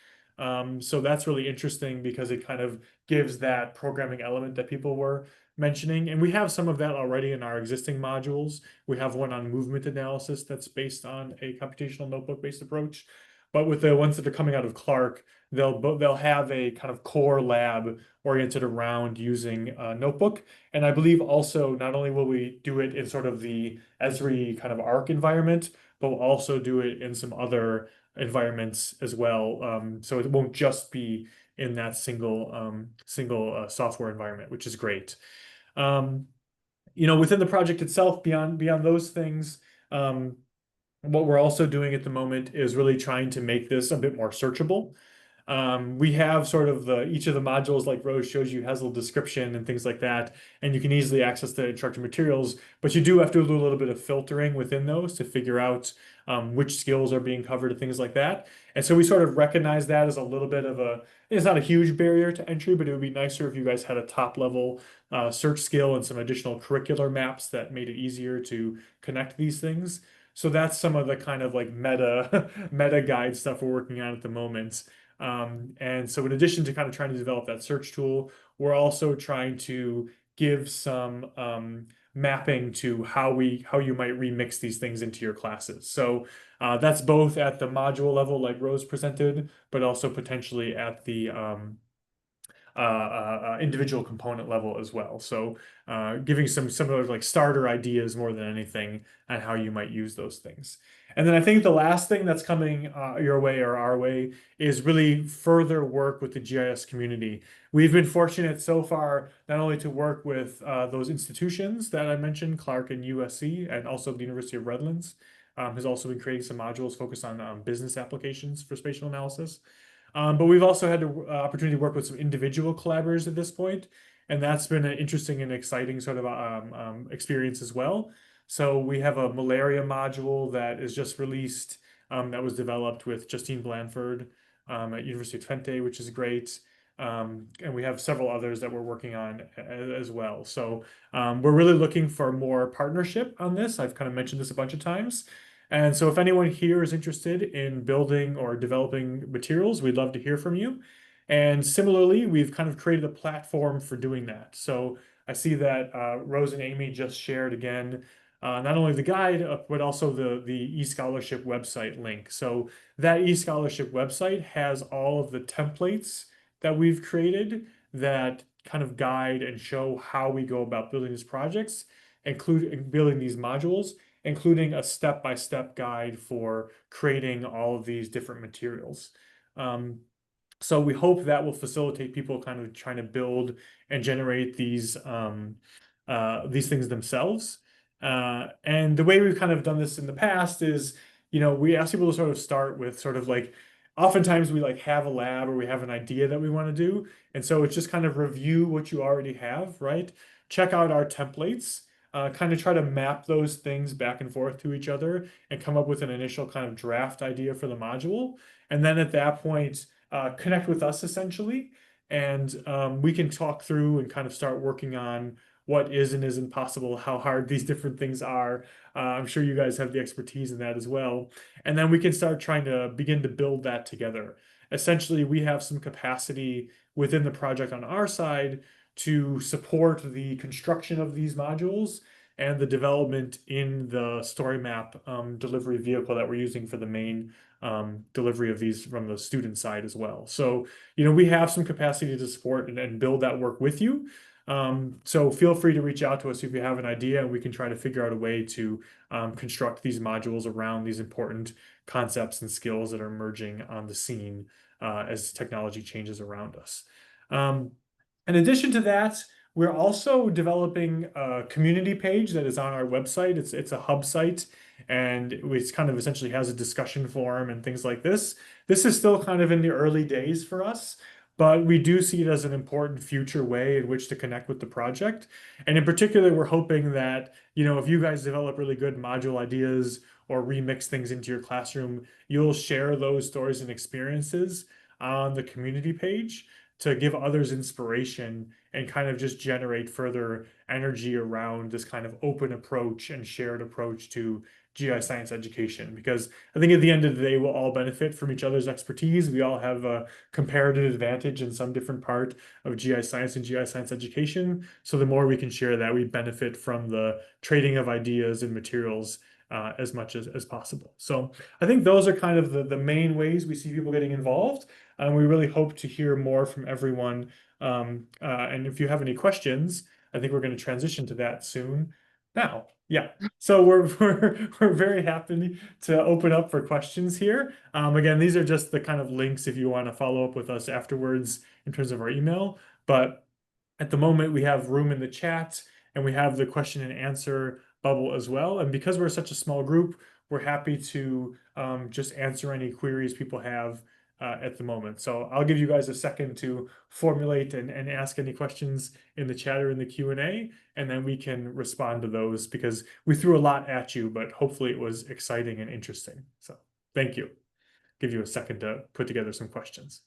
So that's really interesting because it kind of gives that programming element that people were mentioning. And we have some of that already in our existing modules. We have one on movement analysis that's based on a computational notebook-based approach. But with the ones that are coming out of Clark, they'll have a kind of core lab oriented around using a notebook. And I believe also not only will we do it in sort of the Esri kind of Arc environment, but we'll also do it in some other environments as well. So it won't just be in that single software environment, which is great. Within the project itself, beyond those things, what we're also doing at the moment is really trying to make this a bit more searchable. We have sort of each of the modules, like Rose shows you, has a little description and things like that, and you can easily access the instructor materials, but you do have to do a little bit of filtering within those to figure out which skills are being covered and things like that. And so we sort of recognize that as a little bit of it's not a huge barrier to entry, but it would be nicer if you guys had a top level search skill and some additional curricular maps that made it easier to connect these things. So that's some of the kind of like meta guide stuff we're working on at the moment. And so in addition to kind of trying to develop that search tool, we're also trying to give some mapping to how you might remix these things into your classes. So that's both at the module level, like Rose presented, but also potentially at the individual component level as well. So giving some similar like starter ideas more than anything on how you might use those things. And then I think the last thing that's coming your way or our way is really further work with the GIS community. We've been fortunate so far not only to work with those institutions that I mentioned, Clark and USC, and also the University of Redlands has also been creating some modules focused on business applications for spatial analysis. But we've also had the opportunity to work with some individual collaborators at this point, and that's been an interesting and exciting sort of experience as well. So we have a malaria module that is just released that was developed with Justine Blanford at University of Twente, which is great. And we have several others that we're working on as well. So we're really looking for more partnership on this. I've kind of mentioned this a bunch of times. And so if anyone here is interested in building or developing materials, we'd love to hear from you. And similarly, we've kind of created a platform for doing that. So I see that Rose and Amy just shared again, not only the guide, but also the eScholarship website link. So that eScholarship website has all of the templates that we've created that kind of guide and show how we go about building these projects, including building these modules, including a step-by-step guide for creating all of these different materials. So we hope that will facilitate people kind of trying to build and generate these things themselves. And the way we've kind of done this in the past is, we ask people to sort of start with sort of like, oftentimes we like have a lab or we have an idea that we want to do. And so it's just kind of review what you already have, right? Check out our templates. Kind of try to map those things back and forth to each other and come up with an initial kind of draft idea for the module. And then at that point, connect with us essentially. And we can talk through and kind of start working on what is and isn't possible, how hard these different things are. I'm sure you guys have the expertise in that as well. And then we can start trying to begin to build that together. Essentially, we have some capacity within the project on our side to support the construction of these modules and the development in the story map delivery vehicle that we're using for the main delivery of these from the student side as well. So, we have some capacity to support and build that work with you. So feel free to reach out to us if you have an idea, and we can try to figure out a way to construct these modules around these important concepts and skills that are emerging on the scene as technology changes around us. In addition to that, we're also developing a community page that is on our website. It's a hub site, and it kind of essentially has a discussion forum and things like this. This is still kind of in the early days for us, but we do see it as an important future way in which to connect with the project. And in particular, we're hoping that, if you guys develop really good module ideas or remix things into your classroom, you'll share those stories and experiences on the community page to give others inspiration and kind of just generate further energy around this kind of open approach and shared approach to GIScience education. Because I think at the end of the day, we'll all benefit from each other's expertise. We all have a comparative advantage in some different part of GIScience and GIScience education. So the more we can share that, we benefit from the trading of ideas and materials as much as possible. So I think those are kind of the main ways we see people getting involved. And we really hope to hear more from everyone. And if you have any questions, I think we're going to transition to that soon. Now, yeah. So we're very happy to open up for questions here. Again, these are just the kind of links if you want to follow up with us afterwards in terms of our email. But at the moment, we have room in the chat, and we have the question and answer bubble as well. And because we're such a small group, we're happy to just answer any queries people have at the moment. So I'll give you guys a second to formulate and ask any questions in the chat or in the Q&A, and then we can respond to those, because we threw a lot at you, but hopefully it was exciting and interesting. So thank you. Give you a second to put together some questions.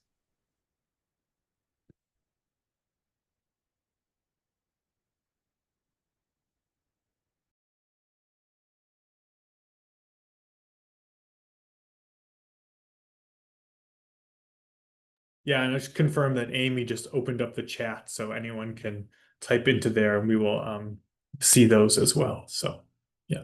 Yeah, and I just confirm that Amy just opened up the chat, so anyone can type into there, and we will see those as well. So, yeah.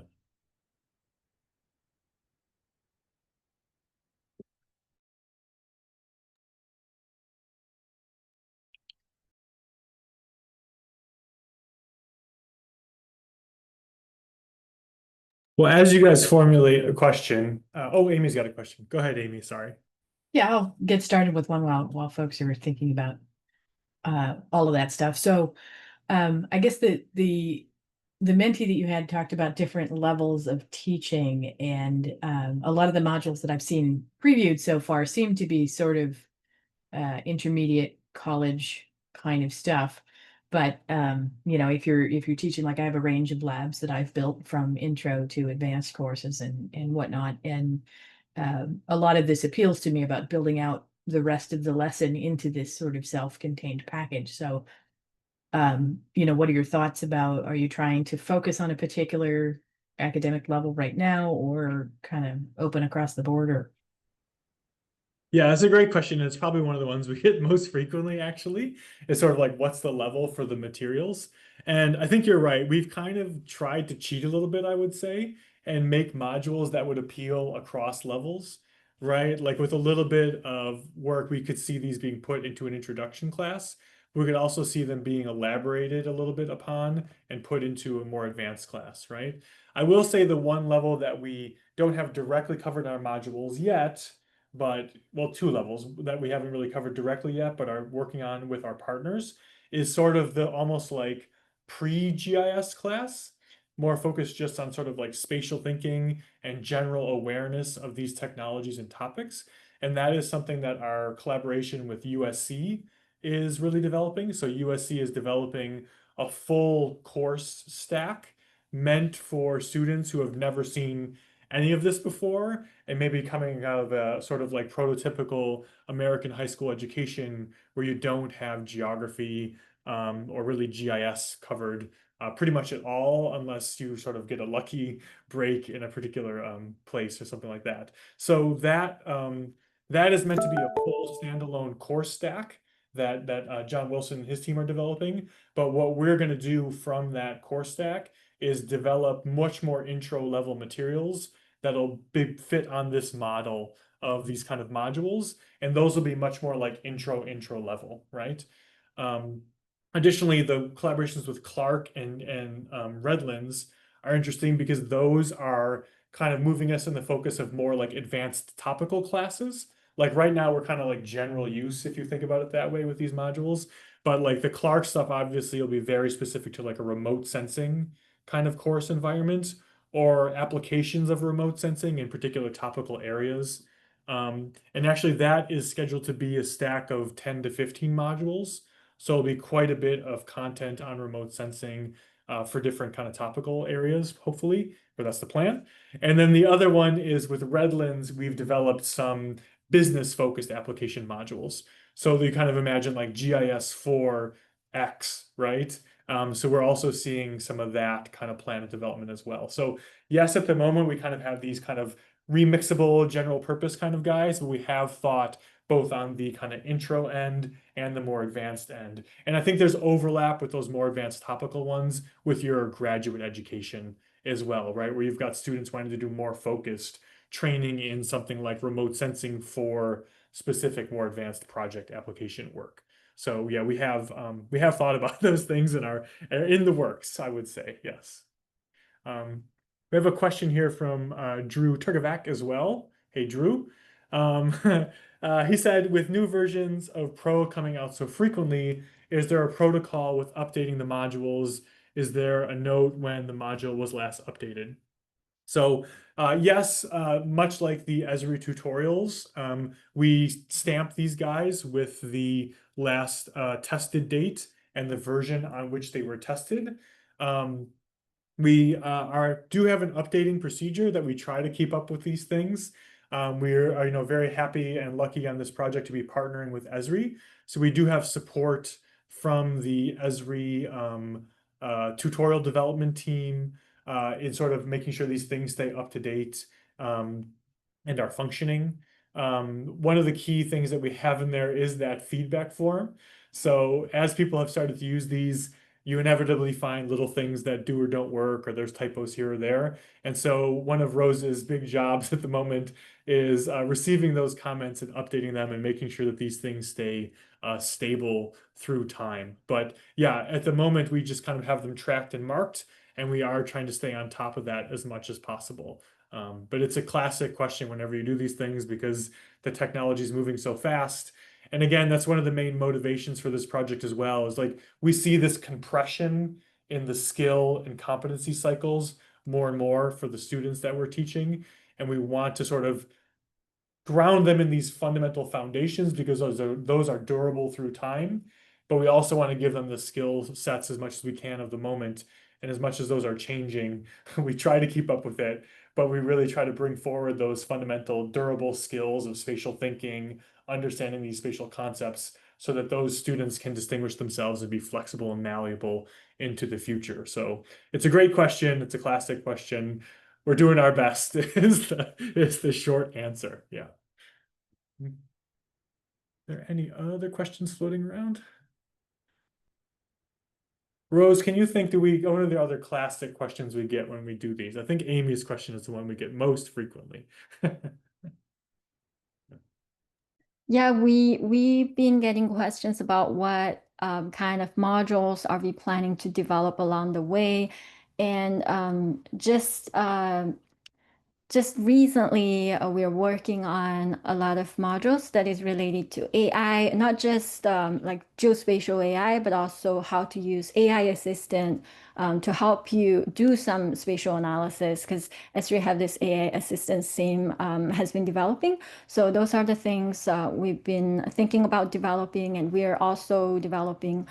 Well, as you guys formulate a question, oh, Amy's got a question. Go ahead, Amy. Sorry. Yeah, I'll get started with one while folks are thinking about all of that stuff. So I guess the mentee that you had talked about different levels of teaching, and a lot of the modules that I've seen previewed so far seem to be sort of intermediate college kind of stuff. But if you're teaching, like I have a range of labs that I've built from intro to advanced courses and whatnot, and a lot of this appeals to me about building out the rest of the lesson into this sort of self-contained package. So what are your thoughts about, are you trying to focus on a particular academic level right now, or kind of open across the board? Or Yeah, that's a great question. It's probably one of the ones we get most frequently, actually. It's sort of like, what's the level for the materials? And I think you're right. We've kind of tried to cheat a little bit, I would say, and make modules that would appeal across levels, right? Like with a little bit of work, we could see these being put into an introduction class. We could also see them being elaborated a little bit upon and put into a more advanced class, right? I will say the one level that we don't have directly covered in our modules yet, but well, two levels that we haven't really covered directly yet, but are working on with our partners, is sort of the almost like pre-GIS class, more focused just on sort of like spatial thinking and general awareness of these technologies and topics. And that is something that our collaboration with USC is really developing. So USC is developing a full course stack meant for students who have never seen any of this before, and maybe coming out of a sort of like prototypical American high school education where you don't have geography or really GIS covered pretty much at all, unless you sort of get a lucky break in a particular place or something like that. So that is meant to be a full standalone course stack that John Wilson and his team are developing. But what we're going to do from that course stack is develop much more intro level materials that'll fit on this model of these kind of modules. And those will be much more like intro level, right? Additionally, the collaborations with Clark and Redlands are interesting because those are kind of moving us in the focus of more like advanced topical classes. Like right now, we're kind of like general use, if you think about it that way with these modules. But like the Clark stuff, obviously, will be very specific to like a remote sensing kind of course environment or applications of remote sensing in particular topical areas. And actually, that is scheduled to be a stack of 10 to 15 modules. So it'll be quite a bit of content on remote sensing for different kind of topical areas, hopefully, or that's the plan. And then the other one is with Redlands, we've developed some business-focused application modules. So you kind of imagine like GIS for X, right? So we're also seeing some of that kind of plan of development as well. So yes, at the moment, we kind of have these kind of remixable general purpose kind of guys, but we have thought both on the kind of intro end and the more advanced end. And I think there's overlap with those more advanced topical ones with your graduate education as well, right? Where you've got students wanting to do more focused training in something like remote sensing for specific more advanced project application work. So yeah, we have thought about those things and are in the works, I would say, yes. We have a question here from Drew Turgovac as well. Hey, Drew. He said, with new versions of Pro coming out so frequently, is there a protocol with updating the modules? Is there a note when the module was last updated? So yes, much like the Esri tutorials, we stamp these guys with the last tested date and the version on which they were tested. We do have an updating procedure that we try to keep up with these things. We are very happy and lucky on this project to be partnering with Esri. So we do have support from the Esri tutorial development team in sort of making sure these things stay up to date and are functioning. One of the key things that we have in there is that feedback form. So as people have started to use these, you inevitably find little things that do or don't work, or there's typos here or there. And so one of Rose's big jobs at the moment is receiving those comments and updating them and making sure that these things stay stable through time. But yeah, at the moment, we just kind of have them tracked and marked, and we are trying to stay on top of that as much as possible. But it's a classic question whenever you do these things because the technology is moving so fast. And again, that's one of the main motivations for this project as well, is like we see this compression in the skill and competency cycles more and more for the students that we're teaching. And we want to sort of ground them in these fundamental foundations because those are durable through time. But we also want to give them the skill sets as much as we can of the moment. And as much as those are changing, we try to keep up with it, but we really try to bring forward those fundamental durable skills of spatial thinking, understanding these spatial concepts so that those students can distinguish themselves and be flexible and malleable into the future. So it's a great question. It's a classic question. We're doing our best is the short answer. Yeah. Are there any other questions floating around? Rose, can you think, what are the other classic questions we get when we do these? I think Amy's question is the one we get most frequently. Yeah, we've been getting questions about what kind of modules are we planning to develop along the way, and just recently, we're working on a lot of modules that is related to AI, not just like geospatial AI, but also how to use AI assistant to help you do some spatial analysis, because as we have this AI assistant team has been developing. So those are the things we've been thinking about developing, and we are also developing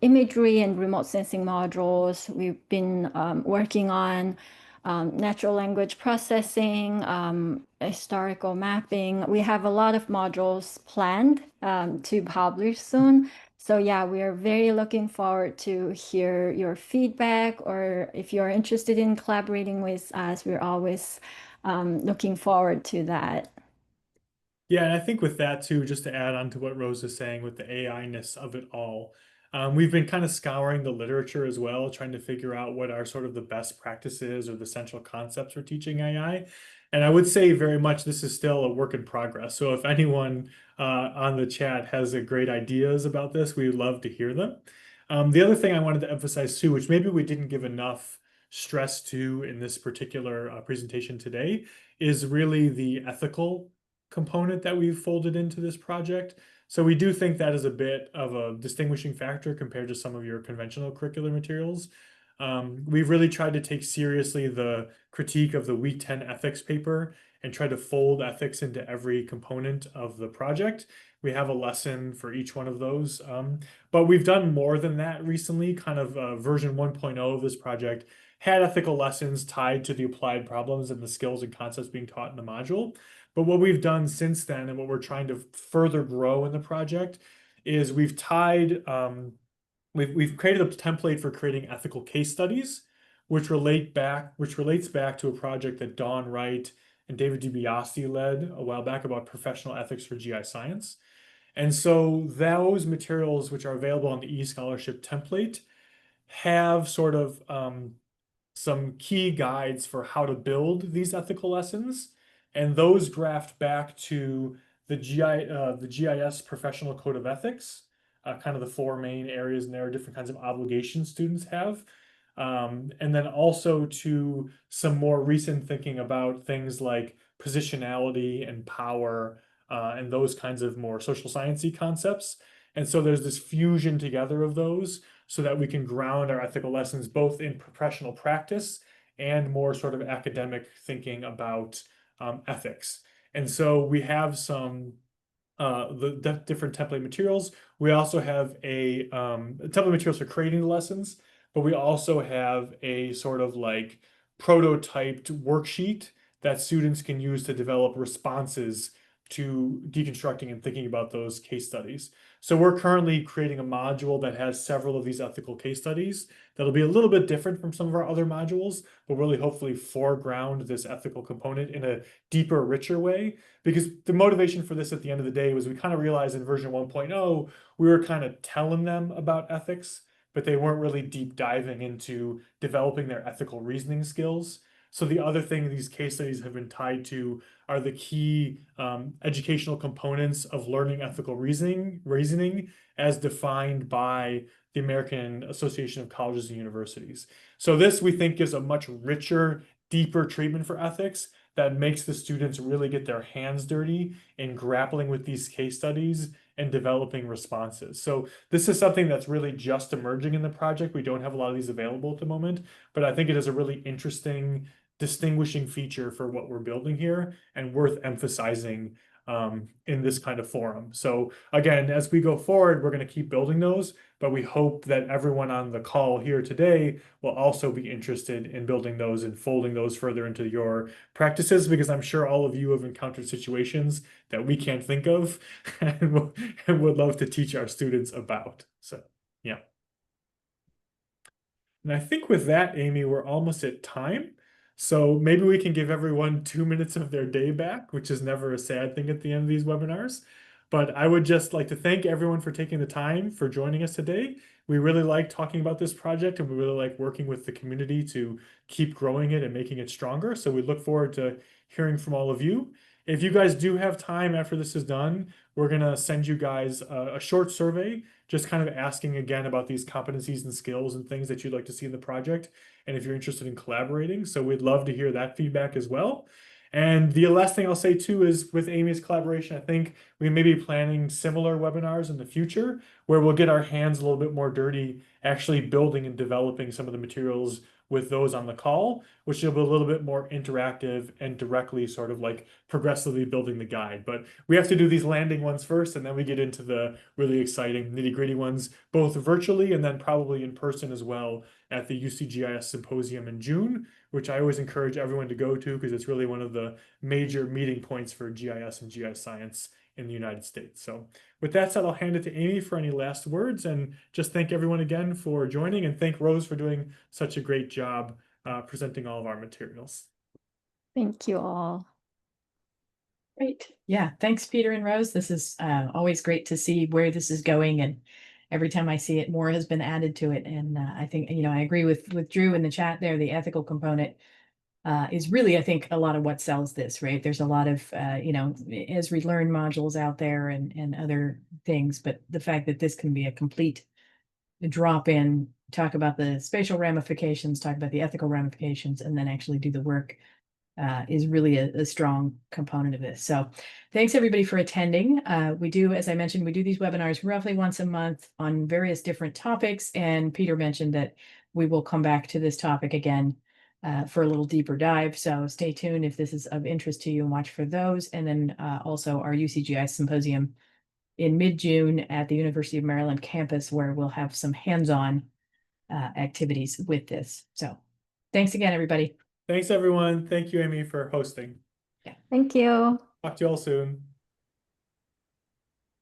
imagery and remote sensing modules. We've been working on natural language processing, historical mapping. We have a lot of modules planned to publish soon. So yeah, we are very looking forward to hear your feedback, or if you're interested in collaborating with us, we're always looking forward to that. Yeah, and I think with that too, just to add on to what Rose is saying with the AI-ness of it all, we've been kind of scouring the literature as well, trying to figure out what are sort of the best practices or the central concepts for teaching AI. And I would say very much this is still a work in progress. So if anyone on the chat has great ideas about this, we would love to hear them. The other thing I wanted to emphasize too, which maybe we didn't give enough stress to in this particular presentation today, is really the ethical component that we've folded into this project. So we do think that is a bit of a distinguishing factor compared to some of your conventional curricular materials. We've really tried to take seriously the critique of the Week 10 ethics paper and try to fold ethics into every component of the project. We have a lesson for each one of those. But we've done more than that recently. Kind of version 1.0 of this project had ethical lessons tied to the applied problems and the skills and concepts being taught in the module. But what we've done since then and what we're trying to further grow in the project is we've tied we've created a template for creating ethical case studies, which relates back to a project that Dawn Wright and David DiBiase led a while back about professional ethics for GIScience. And so those materials, which are available on the eScholarship template, have sort of some key guides for how to build these ethical lessons, and those graphed back to the GIS Professional Code of Ethics, kind of the four main areas, and there are different kinds of obligations students have. And then also to some more recent thinking about things like positionality and power, and those kinds of more social sciencey concepts. And so there's this fusion together of those so that we can ground our ethical lessons both in professional practice and more sort of academic thinking about ethics. And so we have some the different template materials. We also have a template materials for creating the lessons, but we also have a sort of like prototyped worksheet that students can use to develop responses to deconstructing and thinking about those case studies. So we're currently creating a module that has several of these ethical case studies that'll be a little bit different from some of our other modules, but really hopefully foreground this ethical component in a deeper, richer way. Because the motivation for this at the end of the day was we kind of realized in version 1.0, we were kind of telling them about ethics, but they weren't really deep diving into developing their ethical reasoning skills. So the other thing these case studies have been tied to are the key educational components of learning ethical reasoning as defined by the American Association of Colleges and Universities. So this, we think, gives a much richer, deeper treatment for ethics that makes the students really get their hands dirty in grappling with these case studies and developing responses. So this is something that's really just emerging in the project. We don't have a lot of these available at the moment, but I think it is a really interesting distinguishing feature for what we're building here and worth emphasizing in this kind of forum. So again, as we go forward, we're going to keep building those, but we hope that everyone on the call here today will also be interested in building those and folding those further into your practices, because I'm sure all of you have encountered situations that we can't think of and would love to teach our students about. So, yeah. And I think with that, Amy, we're almost at time. So maybe we can give everyone 2 minutes of their day back, which is never a sad thing at the end of these webinars. But I would just like to thank everyone for taking the time for joining us today. We really like talking about this project, and we really like working with the community to keep growing it and making it stronger. So we look forward to hearing from all of you. If you guys do have time after this is done, we're going to send you guys a short survey, just kind of asking again about these competencies and skills and things that you'd like to see in the project, and if you're interested in collaborating. So we'd love to hear that feedback as well. And the last thing I'll say too is with Amy's collaboration, I think we may be planning similar webinars in the future where we'll get our hands a little bit more dirty, actually building and developing some of the materials with those on the call, which will be a little bit more interactive and directly sort of like progressively building the guide. But we have to do these landing ones first, and then we get into the really exciting nitty-gritty ones, both virtually and then probably in person as well at the UCGIS Symposium in June, which I always encourage everyone to go to because it's really one of the major meeting points for GIS and GIScience in the United States. So with that said, I'll hand it to Amy for any last words, and just thank everyone again for joining, and thank Rose for doing such a great job presenting all of our materials. Thank you all. Great. Yeah, thanks, Peter and Rose. This is always great to see where this is going, and every time I see it, more has been added to it. And I think, I agree with Drew in the chat there. The ethical component is really, I think, a lot of what sells this, right? There's a lot of, as we learn modules out there and other things, but the fact that this can be a complete drop in, talk about the spatial ramifications, talk about the ethical ramifications, and then actually do the work is really a strong component of this. So thanks everybody for attending. We do, as I mentioned, we do these webinars roughly once a month on various different topics. And Peter mentioned that we will come back to this topic again for a little deeper dive. So stay tuned if this is of interest to you and watch for those. And then also our UCGI symposium in mid-June at the University of Maryland campus, where we'll have some hands-on activities with this. So thanks again, everybody. Thanks, everyone. Thank you, Amy, for hosting. Thank you. Talk to you all soon.